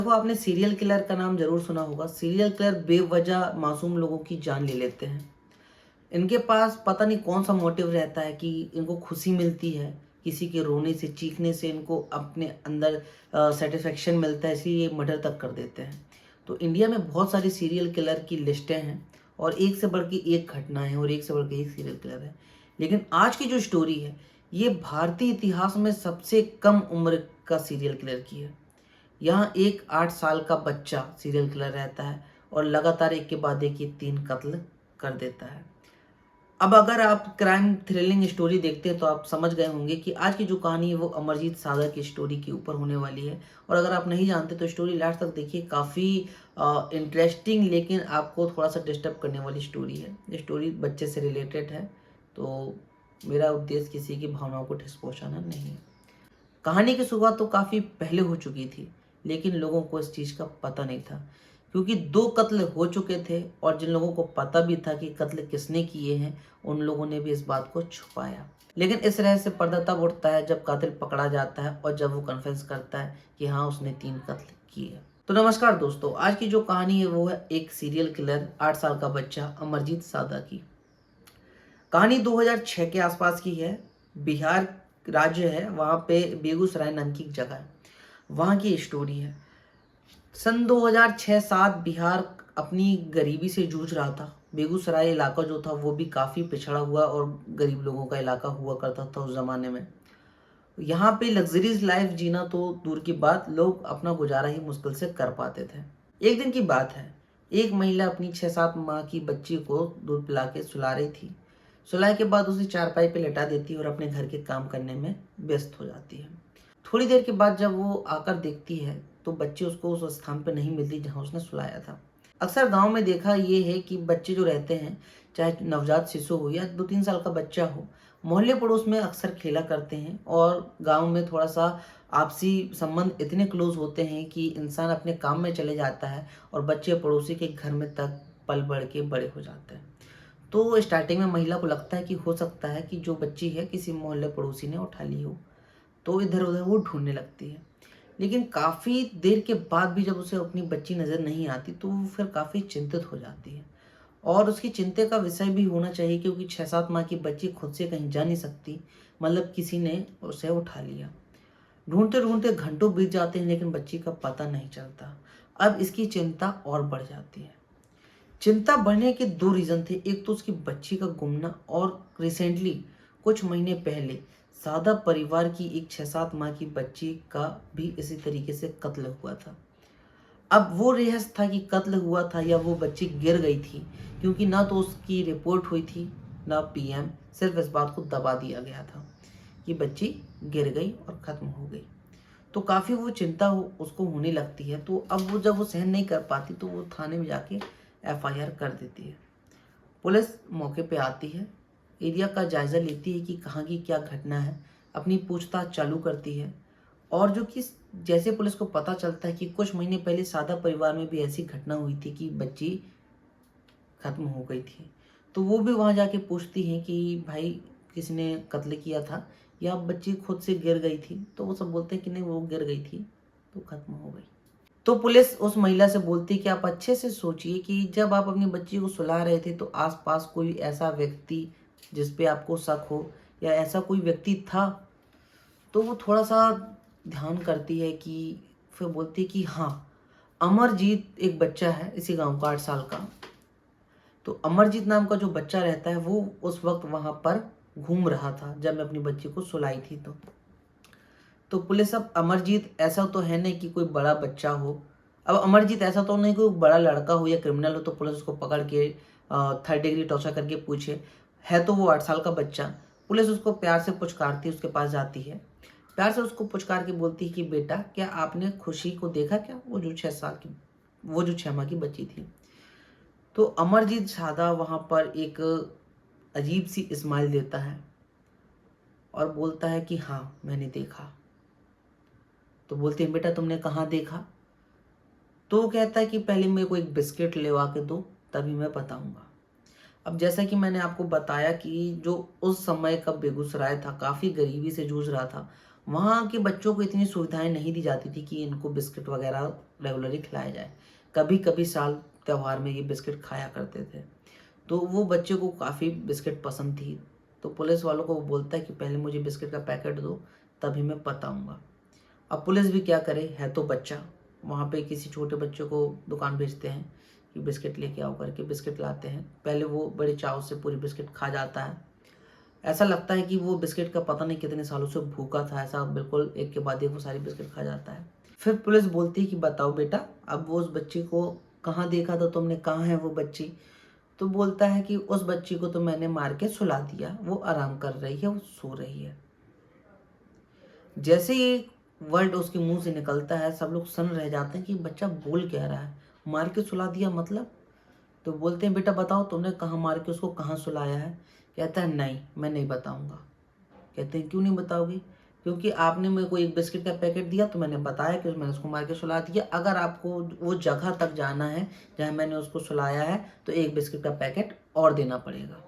देखो, आपने serial killer का नाम जरूर सुना होगा। सीरियल किलर बेवजह मासूम लोगों की जान ले लेते हैं। इनके पास पता नहीं कौन सा मोटिव रहता है कि इनको खुशी मिलती है, किसी के रोने से चीखने से इनको अपने अंदर सेटिस्फेक्शन मिलता है, इसलिए ये मर्डर तक कर देते हैं। तो इंडिया में बहुत सारी सीरियल किलर की लिस्टें हैं और एक से बढ़ के एक घटना है और एक से बढ़ के एक सीरियल किलर है। लेकिन आज की जो स्टोरी है, ये भारतीय इतिहास में सबसे कम उम्र का सीरियल किलर की है। यहाँ एक 8 साल का बच्चा सीरियल किलर रहता है और लगातार एक के बाद एक ये 3 कत्ल कर देता है। अब अगर आप क्राइम थ्रिलिंग स्टोरी देखते हैं तो आप समझ गए होंगे कि आज की जो कहानी है वो अमरजीत सागर की स्टोरी के ऊपर होने वाली है। और अगर आप नहीं जानते तो स्टोरी लास्ट तक देखिए, काफ़ी इंटरेस्टिंग लेकिन आपको थोड़ा सा डिस्टर्ब करने वाली स्टोरी है। ये स्टोरी बच्चे से रिलेटेड है, तो मेरा उद्देश्य किसी की भावनाओं को ठेस पहुँचाना नहीं है। कहानी की शुरुआत तो काफ़ी पहले हो चुकी थी, लेकिन लोगों को इस चीज़ का पता नहीं था, क्योंकि 2 कत्ल हो चुके थे और जिन लोगों को पता भी था कि कत्ल किसने किए हैं, उन लोगों ने भी इस बात को छुपाया। लेकिन इस रहस्य से पर्दा तब उठता है जब कातिल पकड़ा जाता है और जब वो कन्फेस करता है कि हाँ, उसने 3 कत्ल किए। तो नमस्कार दोस्तों, आज की जो कहानी है वो है एक सीरियल किलर 8 साल का बच्चा अमरजीत सादा की। कहानी 2006 के आसपास की है। बिहार राज्य है, वहाँ पे बेगूसराय नाम की एक जगह है, वहाँ की स्टोरी है। सन 2006-07 बिहार अपनी गरीबी से जूझ रहा था। बेगूसराय इलाका जो था वो भी काफ़ी पिछड़ा हुआ और गरीब लोगों का इलाका हुआ करता था उस ज़माने में। यहाँ पे लग्जरीज लाइफ जीना तो दूर की बात, लोग अपना गुजारा ही मुश्किल से कर पाते थे। एक दिन की बात है, एक महिला अपनी 6-7 माह की बच्ची को दूध पिला के सुला रही थी। सुलाए के बाद उसे चारपाई पे लेटा देती है और अपने घर के काम करने में व्यस्त हो जाती है। थोड़ी देर के बाद जब वो आकर देखती है तो बच्ची उसको उस स्थान पर नहीं मिलती जहाँ उसने सुलाया था। अक्सर गांव में देखा ये है कि बच्चे जो रहते हैं, चाहे नवजात शिशु हो या 2-3 साल का बच्चा हो, मोहल्ले पड़ोस में अक्सर खेला करते हैं और गांव में थोड़ा सा आपसी संबंध इतने क्लोज होते हैं कि इंसान अपने काम में चले जाता है और बच्चे पड़ोसी के घर में तक पल बढ़ के बड़े हो जाते हैं। तो स्टार्टिंग में महिला को लगता है कि हो सकता है कि जो बच्ची है किसी मोहल्ले पड़ोसी ने उठा ली हो, तो इधर उधर वो ढूंढने लगती है। लेकिन काफ़ी देर के बाद भी जब उसे अपनी बच्ची नज़र नहीं आती तो वो फिर काफ़ी चिंतित हो जाती है। और उसकी चिंता का विषय भी होना चाहिए, क्योंकि 6-7 माह की बच्ची खुद से कहीं जा नहीं सकती, मतलब किसी ने उसे उठा लिया। ढूंढते ढूंढते घंटों बीत जाते हैं लेकिन बच्ची का पता नहीं चलता। अब इसकी चिंता और बढ़ जाती है। चिंता बढ़ने के 2 रीज़न थे। एक तो उसकी बच्ची का गुमना, और रिसेंटली कुछ महीने पहले सादा परिवार की एक 6-7 माह की बच्ची का भी इसी तरीके से कत्ल हुआ था। अब वो रहस्य था कि कत्ल हुआ था या वो बच्ची गिर गई थी, क्योंकि ना तो उसकी रिपोर्ट हुई थी ना पीएम, सिर्फ इस बात को दबा दिया गया था कि बच्ची गिर गई और ख़त्म हो गई। तो काफ़ी वो चिंता उसको होने लगती है। तो अब वो जब वो सहन नहीं कर पाती तो वो थाने में जाके एफआईआर कर देती है। पुलिस मौके पे आती है, एरिया का जायज़ा लेती है कि कहाँ की क्या घटना है, अपनी पूछताछ चालू करती है। और जो कि जैसे पुलिस को पता चलता है कि कुछ महीने पहले सादा परिवार में भी ऐसी घटना हुई थी कि बच्ची खत्म हो गई थी, तो वो भी वहाँ जाके पूछती हैं कि भाई किसने कत्ल किया था या बच्ची खुद से गिर गई थी, तो वो सब बोलते हैं कि नहीं, वो गिर गई थी तो खत्म हो गई। तो पुलिस उस महिला से बोलती है कि आप अच्छे से सोचिए कि जब आप अपनी बच्ची को सुला रहे थे तो आसपास कोई ऐसा व्यक्ति जिस पे आपको शक हो या ऐसा कोई व्यक्ति था। तो वो थोड़ा सा ध्यान करती है कि फिर बोलती है कि हाँ, अमरजीत एक बच्चा है इसी गांव का 8 साल का। तो अमरजीत नाम का जो बच्चा रहता है वो उस वक्त वहां पर घूम रहा था जब मैं अपनी बच्ची को सुलाई थी। तो पुलिस, अब अमरजीत ऐसा तो है नहीं कि कोई बड़ा बच्चा हो, अब अमरजीत ऐसा तो नहीं कोई बड़ा लड़का हो या क्रिमिनल हो तो पुलिस उसको पकड़ के 3rd डिग्री टॉर्चर करके पूछे। है तो वो 8 साल का बच्चा। पुलिस उसको प्यार से पुचकारती है, उसके पास जाती है, प्यार से उसको पुचकार के बोलती है कि बेटा, क्या आपने खुशी को देखा क्या, वो जो 6 माह की बच्ची थी। तो अमरजीत सादा वहाँ पर एक अजीब सी स्माइल देता है और बोलता है कि हाँ, मैंने देखा। तो बोलती है, बेटा तुमने कहाँ देखा? तो वो कहता है कि पहले मेरे को एक बिस्किट लेवा के दो, तभी मैं बताऊंगा। अब जैसा कि मैंने आपको बताया कि जो उस समय का बेगूसराय था काफ़ी गरीबी से जूझ रहा था वहाँ के बच्चों को इतनी सुविधाएं नहीं दी जाती थी कि इनको बिस्किट वगैरह रेगुलरली खिलाया जाए। कभी कभी साल त्यौहार में ये बिस्किट खाया करते थे। तो वो बच्चे को काफ़ी बिस्किट पसंद थी। तो पुलिस वालों को वो बोलता है कि पहले मुझे बिस्किट का पैकेट दो, तभी मैं बताऊँगा। अब पुलिस भी क्या करे, है तो बच्चा। वहाँ पे किसी छोटे बच्चे को दुकान भेजते हैं कि बिस्किट लेके आओ करके। बिस्किट लाते हैं। पहले वो बड़े चाव से पूरी बिस्किट खा जाता है। ऐसा लगता है कि वो बिस्किट का पता नहीं कितने सालों से भूखा था। ऐसा बिल्कुल एक के बाद एक वो सारी बिस्किट खा जाता है। फिर पुलिस बोलती है कि बताओ बेटा, अब वो उस बच्ची को कहाँ देखा था तुमने, कहाँ है वो बच्ची? तो बोलता है कि उस बच्ची को तो मैंने मार के सुला दिया, वो आराम कर रही है, वो सो रही है। जैसे ये वर्ड उसके मुंह से निकलता है, सब लोग सन्न रह जाते हैं कि बच्चा बोल क्या रहा है, मार के सुला दिया मतलब? तो बोलते हैं बेटा बताओ तुमने कहाँ मार के उसको कहाँ सुलाया है? कहता है नहीं, मैं नहीं बताऊंगा। कहते हैं क्यों नहीं बताओगे? क्योंकि आपने मेरे को एक बिस्किट का पैकेट दिया तो मैंने बताया कि मैंने उसको मार के सुला दिया। अगर आपको वो जगह तक जाना है जहाँ मैंने उसको सुलाया है तो एक बिस्किट का पैकेट और देना पड़ेगा।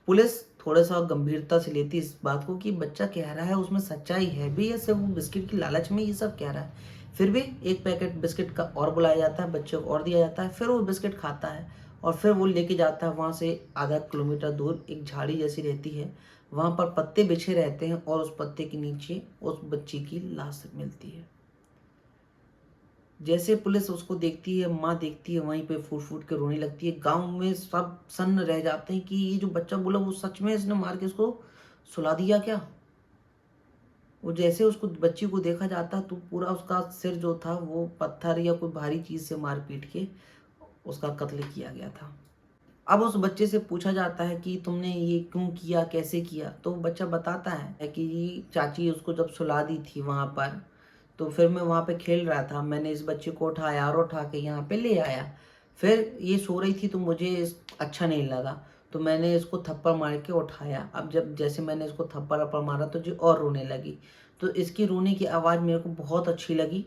पुलिस थोड़ा सा गंभीरता से लेती इस बात को कि बच्चा कह रहा है उसमें सच्चाई है भी, या सिर्फ वो बिस्किट की लालच में ये सब कह रहा है। फिर भी एक पैकेट बिस्किट का और बुलाया जाता है, बच्चे को और दिया जाता है। फिर वो बिस्किट खाता है और फिर वो लेके जाता है वहाँ से आधा किलोमीटर दूर एक झाड़ी जैसी रहती है। वहाँ पर पत्ते बिछे रहते हैं और उस पत्ते के नीचे उस बच्ची की लाश मिलती है। जैसे पुलिस उसको देखती है, माँ देखती है, वहीं पे फूट फूट के रोने लगती है। गांव में सब सन्न रह जाते हैं कि ये जो बच्चा बोला वो सच में इसने मार के उसको सुला दिया क्या? वो जैसे उसको बच्ची को देखा जाता तो पूरा उसका सिर जो था वो पत्थर या कोई भारी चीज से मार पीट के उसका कत्ल किया गया था। अब उस बच्चे से पूछा जाता है कि तुमने ये क्यों किया, कैसे किया? तो बच्चा बताता है कि चाची उसको जब सुला दी थी वहाँ पर, तो फिर मैं वहाँ पे खेल रहा था, मैंने इस बच्चे को उठाया और उठा के यहाँ पे ले आया। फिर ये सो रही थी तो मुझे अच्छा नहीं लगा, तो मैंने इसको थप्पड़ मार के उठाया। अब जब जैसे मैंने इसको थप्पड़ अप्पड़ मारा तो जो और रोने लगी। तो इसकी रोने की आवाज़ मेरे को बहुत अच्छी लगी।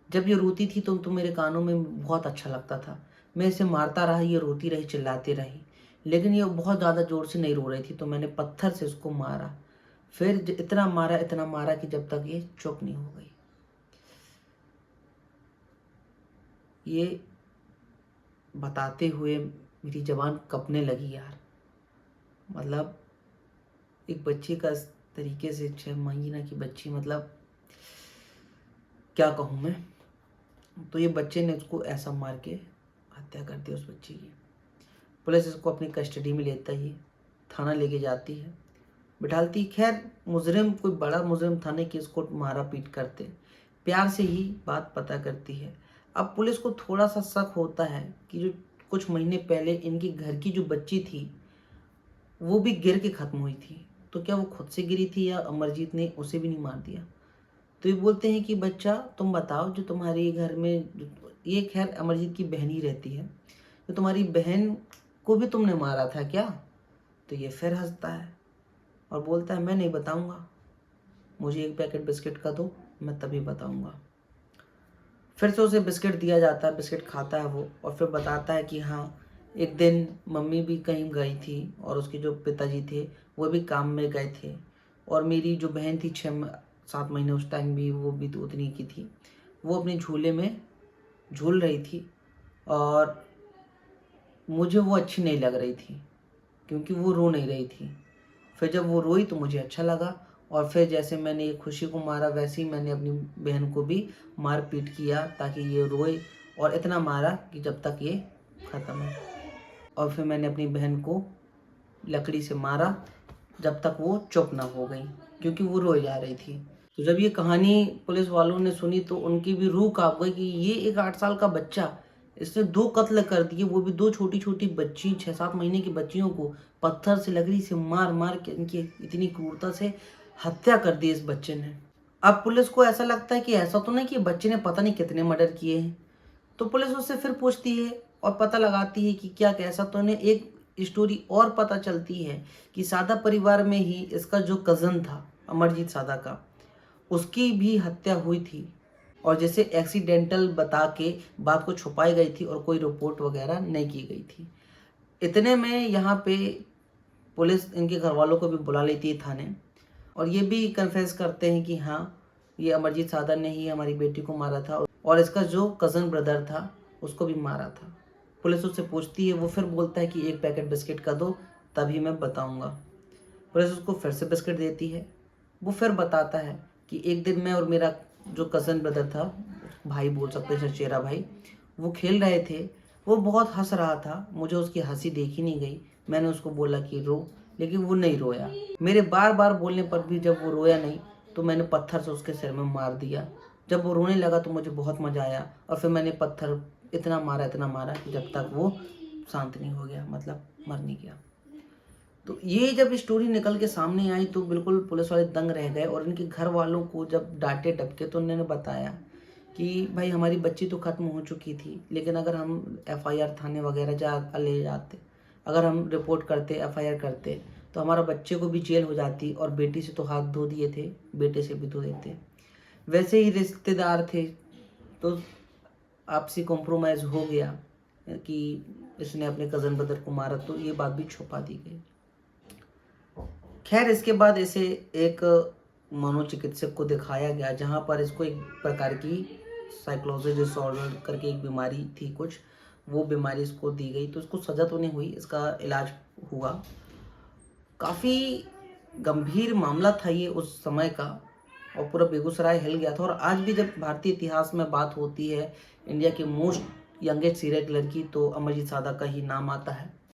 जब ये रोती थी तो मेरे कानों में बहुत अच्छा लगता था। मैं इसे मारता रहा, ये रोती रही, चिल्लाती रही, लेकिन ये बहुत ज़्यादा ज़ोर से नहीं रो रही थी, तो मैंने पत्थर से उसको मारा। फिर इतना मारा कि जब तक ये चुप नहीं हो गई। ये बताते हुए मेरी ज़बान कँपने लगी यार। मतलब एक बच्चे का इस तरीके से 6 महीने की बच्ची, मतलब क्या कहूँ मैं। तो ये बच्चे ने उसको ऐसा मार के हत्या कर दी उस बच्ची की। पुलिस इसको अपनी कस्टडी में लेता ही थाना लेके जाती है, बिठालती। खैर मुजरिम कोई बड़ा मुजरिम था नहीं कि इसको मारा पीट करते, प्यार से ही बात पता करती है। अब पुलिस को थोड़ा सा शक होता है कि जो कुछ महीने पहले इनके घर की जो बच्ची थी वो भी गिर के ख़त्म हुई थी, तो क्या वो खुद से गिरी थी या अमरजीत ने उसे भी नहीं मार दिया? तो ये बोलते हैं कि बच्चा तुम बताओ, जो तुम्हारे घर में ये खैर अमरजीत की बहन ही रहती है, तो तुम्हारी बहन को भी तुमने मारा था क्या? तो ये फिर हंसता है और बोलता है मैं नहीं बताऊंगा, मुझे एक पैकेट बिस्किट का दो, मैं तभी बताऊंगा। फिर से उसे बिस्किट दिया जाता है, बिस्किट खाता है वो, और फिर बताता है कि हाँ एक दिन मम्मी भी कहीं गई थी और उसके जो पिताजी थे वो भी काम में गए थे, और मेरी जो बहन थी 6-7 महीने उस टाइम भी, वो भी तो उतनी की थी, वो अपने झूले में झूल रही थी और मुझे वो अच्छी नहीं लग रही थी क्योंकि वो रो नहीं रही थी। फिर जब वो रोई तो मुझे अच्छा लगा, और फिर जैसे मैंने ये खुशी को मारा वैसे ही मैंने अपनी बहन को भी मार पीट किया ताकि ये रोए, और इतना मारा कि जब तक ये ख़त्म हो। और फिर मैंने अपनी बहन को लकड़ी से मारा जब तक वो चुप ना हो गई, क्योंकि वो रोए जा रही थी। तो जब ये कहानी पुलिस वालों ने सुनी तो उनकी भी रूह कांप गई कि ये एक 8 साल का बच्चा, इसने 2 कत्ल कर दिए, वो भी 2 छोटी छोटी बच्ची, 6-7 महीने की बच्चियों को पत्थर से लकड़ी से मार मार के इनकी इतनी क्रूरता से हत्या कर दी इस बच्चे ने। अब पुलिस को ऐसा लगता है कि ऐसा तो नहीं कि बच्चे ने पता नहीं कितने मर्डर किए हैं। तो पुलिस उससे फिर पूछती है और पता लगाती है कि क्या कैसा, तो उन्हें एक स्टोरी और पता चलती है कि सादा परिवार में ही इसका जो कज़न था अमरजीत सादा का, उसकी भी हत्या हुई थी, और जैसे एक्सीडेंटल बता के बात को छुपाई गई थी और कोई रिपोर्ट वगैरह नहीं की गई थी। इतने में यहाँ पे पुलिस इनके घर वालों को भी बुला लेती है थाने, और ये भी कन्फेस करते हैं कि हाँ, ये अमरजीत सादा ने ही हमारी बेटी को मारा था और इसका जो कज़न ब्रदर था उसको भी मारा था। पुलिस उससे पूछती है, वो फिर बोलता है कि 1 पैकेट बिस्किट का दो, तभी मैं बताऊंगा। पुलिस उसको फिर से बिस्किट देती है। वो फिर बताता है कि एक दिन मैं और मेरा जो कज़न ब्रदर था, भाई बोल सकते हैं, चचेरा भाई, वो खेल रहे थे। वो बहुत हंस रहा था, मुझे उसकी हंसी देखी नहीं गई। मैंने उसको बोला कि रो, लेकिन वो नहीं रोया। मेरे बार बार बोलने पर भी जब वो रोया नहीं, तो मैंने पत्थर से उसके सिर में मार दिया। जब वो रोने लगा तो मुझे बहुत मज़ा आया और फिर मैंने पत्थर इतना मारा कि जब तक वो शांत नहीं हो गया, मतलब मर नहीं गया। तो ये जब स्टोरी निकल के सामने आई तो बिल्कुल पुलिस वाले दंग रह गए और इनके घर वालों को जब डांटे डपके तो उन्होंने बताया कि भाई हमारी बच्ची तो ख़त्म हो चुकी थी, लेकिन अगर हम एफआईआर थाने वगैरह ले जाते, अगर हम रिपोर्ट करते, एफआईआर करते, तो हमारा बच्चे को भी जेल हो जाती और बेटी से तो हाथ धो दिए थे, बेटे से भी धो देते। वैसे ही रिश्तेदार थे तो आपसी कॉम्प्रोमाइज़ हो गया कि इसने अपने कज़न ब्रदर को मारा, तो ये बात भी छुपा दी गई। खैर इसके बाद इसे एक मनोचिकित्सक को दिखाया गया, जहाँ पर इसको एक प्रकार की साइकोलॉजी डिसऑर्डर करके एक बीमारी थी कुछ, वो बीमारी इसको दी गई। तो इसको सज़ा तो नहीं हुई, इसका इलाज हुआ। काफ़ी गंभीर मामला था ये उस समय का और पूरा बेगूसराय हिल गया था। और आज भी जब भारतीय इतिहास में बात होती है इंडिया के मोस्ट यंगेस्ट सीरियल किलर की, तो अमरजीत सादा का ही नाम आता है।